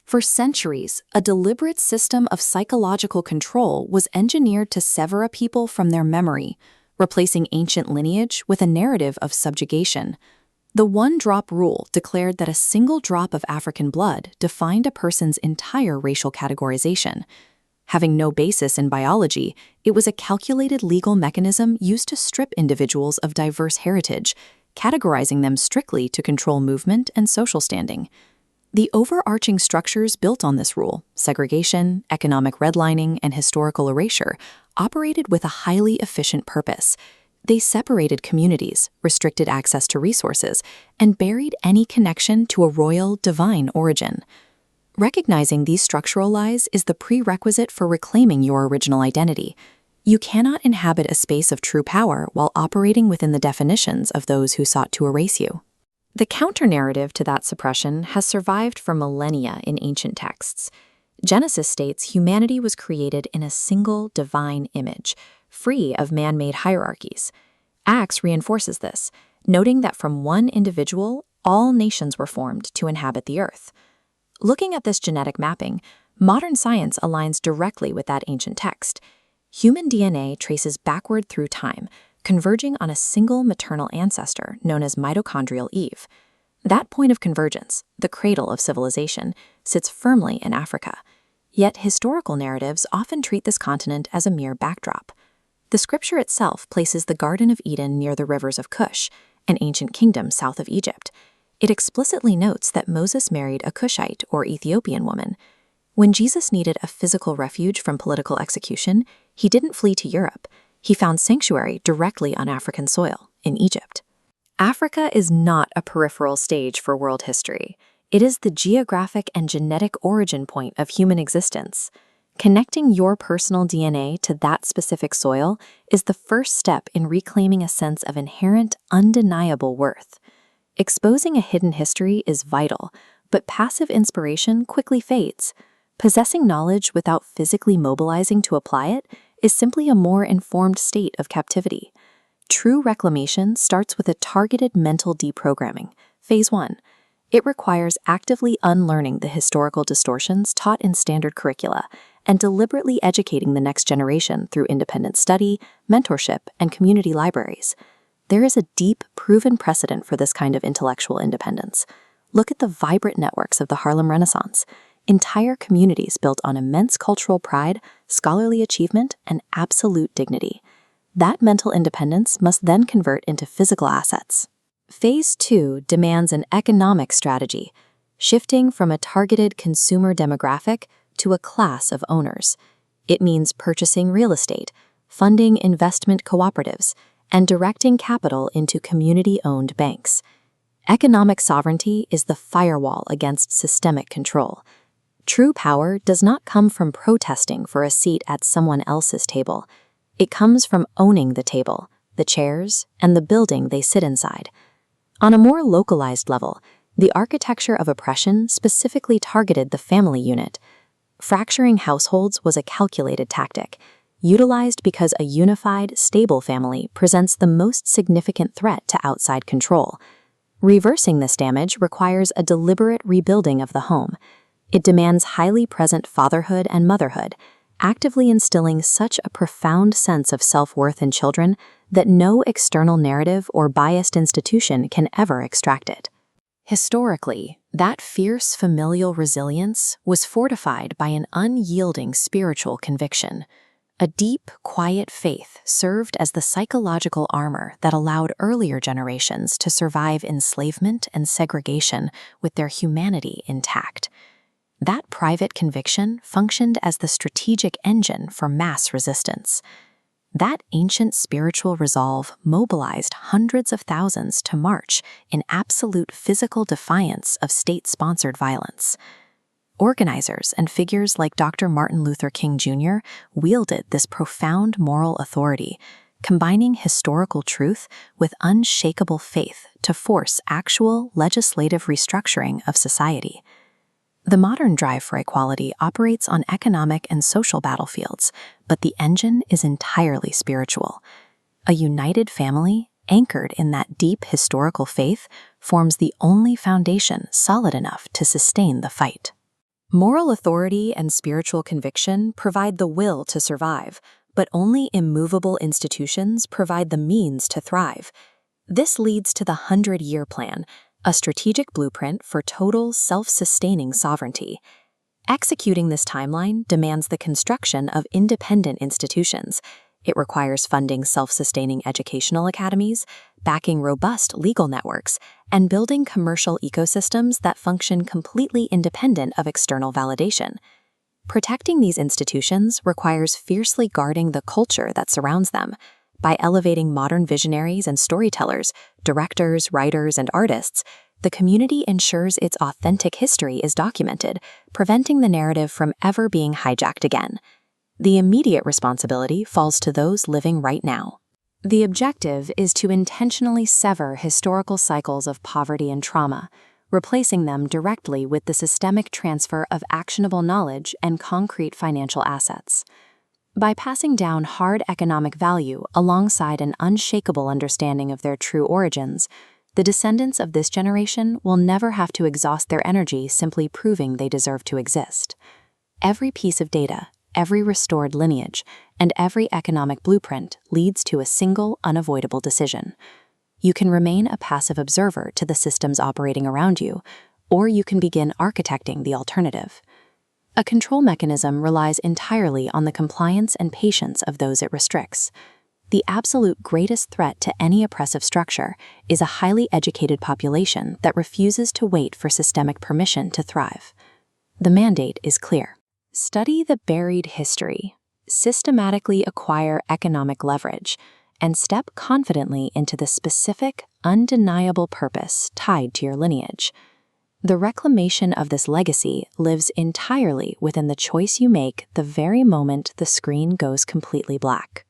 For centuries, a deliberate system of psychological control was engineered to sever a people from their memory, replacing ancient lineage with a narrative of subjugation. The one-drop rule declared that a single drop of African blood defined a person's entire racial categorization. Having no basis in biology, it was a calculated legal mechanism used to strip individuals of diverse heritage, categorizing them strictly to control movement and social standing. The overarching structures built on this rule, segregation, economic redlining, and historical erasure, operated with a highly efficient purpose. They separated communities, restricted access to resources, and buried any connection to a royal, divine origin. Recognizing these structural lies is the prerequisite for reclaiming your original identity. You cannot inhabit a space of true power while operating within the definitions of those who sought to erase you. The counter-narrative to that suppression has survived for millennia in ancient texts. Genesis states humanity was created in a single divine image, free of man-made hierarchies. Acts reinforces this, noting that from one individual, all nations were formed to inhabit the earth. Looking at this genetic mapping, modern science aligns directly with that ancient text. Human DNA traces backward through time, converging on a single maternal ancestor known as mitochondrial Eve. That point of convergence, the cradle of civilization, sits firmly in Africa. Yet historical narratives often treat this continent as a mere backdrop. The scripture itself places the Garden of Eden near the rivers of Cush, an ancient kingdom south of Egypt. It explicitly notes that Moses married a Cushite or Ethiopian woman. When Jesus needed a physical refuge from political execution, he didn't flee to Europe. He found sanctuary directly on African soil, in Egypt. Africa is not a peripheral stage for world history. It is the geographic and genetic origin point of human existence. Connecting your personal DNA to that specific soil is the first step in reclaiming a sense of inherent, undeniable worth. Exposing a hidden history is vital, but passive inspiration quickly fades. Possessing knowledge without physically mobilizing to apply it is simply a more informed state of captivity. True reclamation starts with a targeted mental deprogramming, phase 1. It requires actively unlearning the historical distortions taught in standard curricula and deliberately educating the next generation through independent study, mentorship, and community libraries. There is a deep, proven precedent for this kind of intellectual independence. Look at the vibrant networks of the Harlem Renaissance, entire communities built on immense cultural pride, scholarly achievement, and absolute dignity. That mental independence must then convert into physical assets. Phase 2 demands an economic strategy, shifting from a targeted consumer demographic to a class of owners. It means purchasing real estate, funding investment cooperatives, and directing capital into community-owned banks. Economic sovereignty is the firewall against systemic control. True power does not come from protesting for a seat at someone else's table. It comes from owning the table, the chairs, and the building they sit inside. On a more localized level, the architecture of oppression specifically targeted the family unit. Fracturing households was a calculated tactic, utilized because a unified, stable family presents the most significant threat to outside control. Reversing this damage requires a deliberate rebuilding of the home. It demands highly present fatherhood and motherhood, actively instilling such a profound sense of self-worth in children that no external narrative or biased institution can ever extract it. Historically, that fierce familial resilience was fortified by an unyielding spiritual conviction. A deep, quiet faith served as the psychological armor that allowed earlier generations to survive enslavement and segregation with their humanity intact. That private conviction functioned as the strategic engine for mass resistance. That ancient spiritual resolve mobilized hundreds of thousands to march in absolute physical defiance of state-sponsored violence. Organizers and figures like Dr. Martin Luther King Jr. wielded this profound moral authority, combining historical truth with unshakable faith to force actual legislative restructuring of society. The modern drive for equality operates on economic and social battlefields, but the engine is entirely spiritual. A united family, anchored in that deep historical faith, forms the only foundation solid enough to sustain the fight. Moral authority and spiritual conviction provide the will to survive, but only immovable institutions provide the means to thrive. This leads to the 100-Year Plan, a strategic blueprint for total self-sustaining sovereignty. Executing this timeline demands the construction of independent institutions. It requires funding self-sustaining educational academies, backing robust legal networks, and building commercial ecosystems that function completely independent of external validation. Protecting these institutions requires fiercely guarding the culture that surrounds them. By elevating modern visionaries and storytellers, directors, writers, and artists, the community ensures its authentic history is documented, preventing the narrative from ever being hijacked again. The immediate responsibility falls to those living right now. The objective is to intentionally sever historical cycles of poverty and trauma, replacing them directly with the systemic transfer of actionable knowledge and concrete financial assets. By passing down hard economic value alongside an unshakable understanding of their true origins, the descendants of this generation will never have to exhaust their energy simply proving they deserve to exist. Every piece of data, every restored lineage, and every economic blueprint leads to a single, unavoidable decision. You can remain a passive observer to the systems operating around you, or you can begin architecting the alternative. A control mechanism relies entirely on the compliance and patience of those it restricts. The absolute greatest threat to any oppressive structure is a highly educated population that refuses to wait for systemic permission to thrive. The mandate is clear. Study the buried history, systematically acquire economic leverage, and step confidently into the specific, undeniable purpose tied to your lineage. The reclamation of this legacy lives entirely within the choice you make the very moment the screen goes completely black.